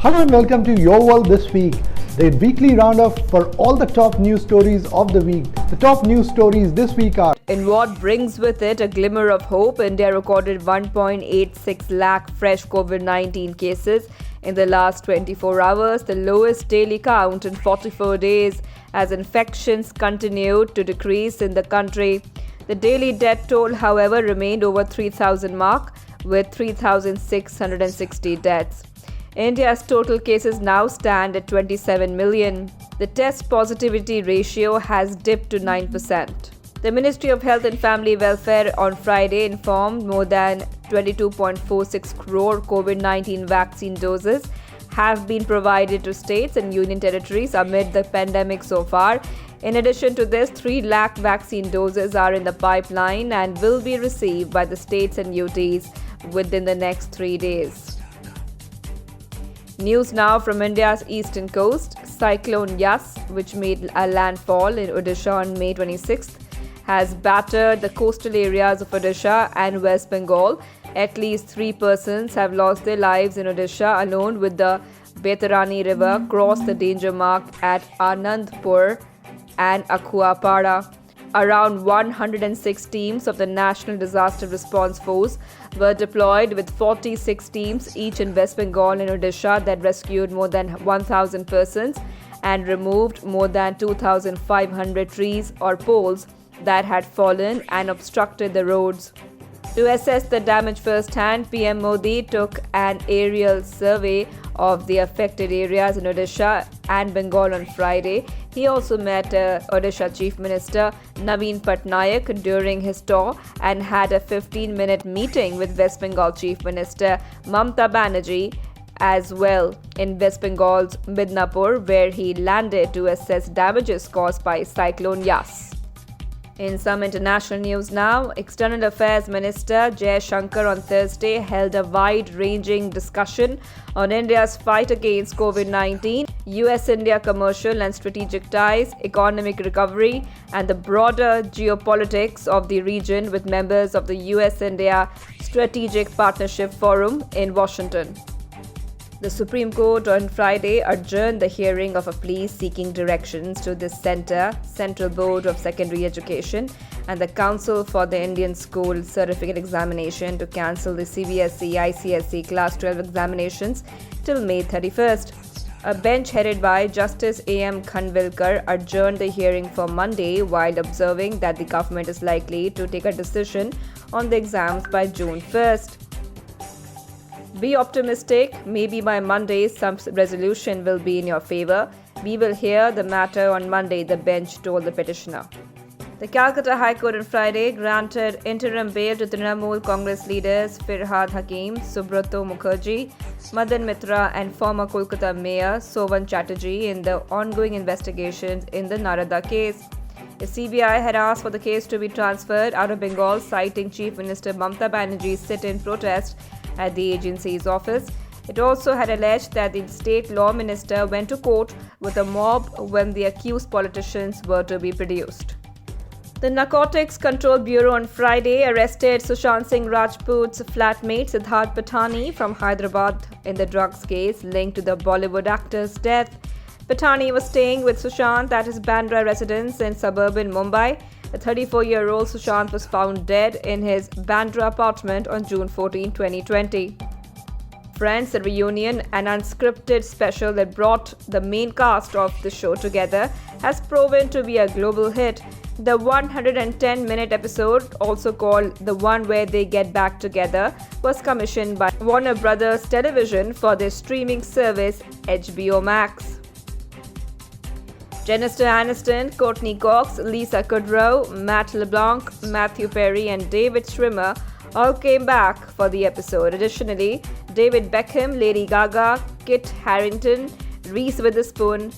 Hello and welcome to Your World This Week, the weekly roundup for all the top news stories of the week. The top news stories this week are: in what brings with it a glimmer of hope, India recorded 1.86 lakh fresh COVID-19 cases in the last 24 hours, the lowest daily count in 44 days, as infections continued to decrease in the country. The daily death toll, however, remained over 3,000 mark, with 3,660 deaths. India's total cases now stand at 27 million. The test positivity ratio has dipped to 9%. The Ministry of Health and Family Welfare on Friday informed more than 22.46 crore COVID-19 vaccine doses have been provided to states and union territories amid the pandemic so far. In addition to this, 3 lakh vaccine doses are in the pipeline and will be received by the states and UTs within the next 3 days. News now from India's eastern coast. Cyclone Yas, which made a landfall in Odisha on May 26th, has battered the coastal areas of Odisha and West Bengal. At least 3 persons have lost their lives in Odisha alone, with the Baitarani River crossed the danger mark at Anandpur and Akuapada. Around 106 teams of the National Disaster Response Force were deployed, with 46 teams each in West Bengal and Odisha that rescued more than 1,000 persons and removed more than 2,500 trees or poles that had fallen and obstructed the roads. To assess the damage firsthand, PM Modi took an aerial survey of the affected areas in Odisha and Bengal on Friday. He also met Odisha Chief Minister Naveen Patnaik during his tour and had a 15-minute meeting with West Bengal Chief Minister Mamta Banerjee as well in West Bengal's Midnapur, where he landed to assess damages caused by Cyclone Yas. In some international news now, External Affairs Minister Jai Shankar on Thursday held a wide-ranging discussion on India's fight against COVID-19, US-India commercial and strategic ties, economic recovery, and the broader geopolitics of the region with members of the US-India Strategic Partnership Forum in Washington. The Supreme Court on Friday adjourned the hearing of a plea seeking directions to the Central Board of Secondary Education, and the Council for the Indian School Certificate Examination to cancel the CBSE-ICSE Class 12 examinations till May 31st. A bench headed by Justice A.M. Khanvilkar adjourned the hearing for Monday, while observing that the government is likely to take a decision on the exams by June 1st. Be optimistic. Maybe by Monday some resolution will be in your favor. We will hear the matter on Monday, the bench told the petitioner. The Calcutta High Court on Friday granted interim bail to Trinamool Congress leaders Firhad Hakim, Subrato Mukherjee, Madan Mitra and former Kolkata Mayor Sovan Chatterjee in the ongoing investigations in the Narada case. The CBI had asked for the case to be transferred out of Bengal, citing Chief Minister Mamta Banerjee's sit-in protest at the agency's office. It also had alleged that the state law minister went to court with a mob when the accused politicians were to be produced. The Narcotics Control Bureau on Friday arrested Sushant Singh Rajput's flatmate Siddharth Patani from Hyderabad in the drugs case linked to the Bollywood actor's death. Patani was staying with Sushant at his Bandra residence in suburban Mumbai. The 34-year-old Sushant was found dead in his Bandra apartment on June 14, 2020. Friends, a reunion, an unscripted special that brought the main cast of the show together, has proven to be a global hit. The 110-minute episode, also called The One Where They Get Back Together, was commissioned by Warner Brothers Television for their streaming service HBO Max. Jennifer Aniston, Courtney Cox, Lisa Kudrow, Matt LeBlanc, Matthew Perry and David Schwimmer all came back for the episode. Additionally, David Beckham, Lady Gaga, Kit Harington, Reese Witherspoon,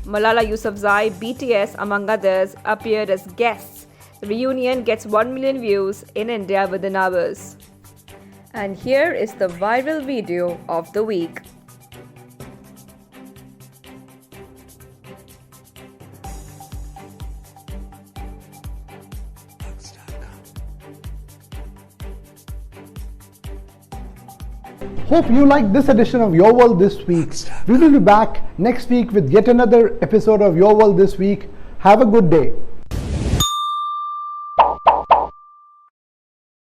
Malala Yousafzai, BTS, among others, appeared as guests. The reunion gets 1 million views in India within hours. And here is the viral video of the week. Hope you liked this edition of Your World This Week. We will be back next week with yet another episode of Your World This Week. Have a good day.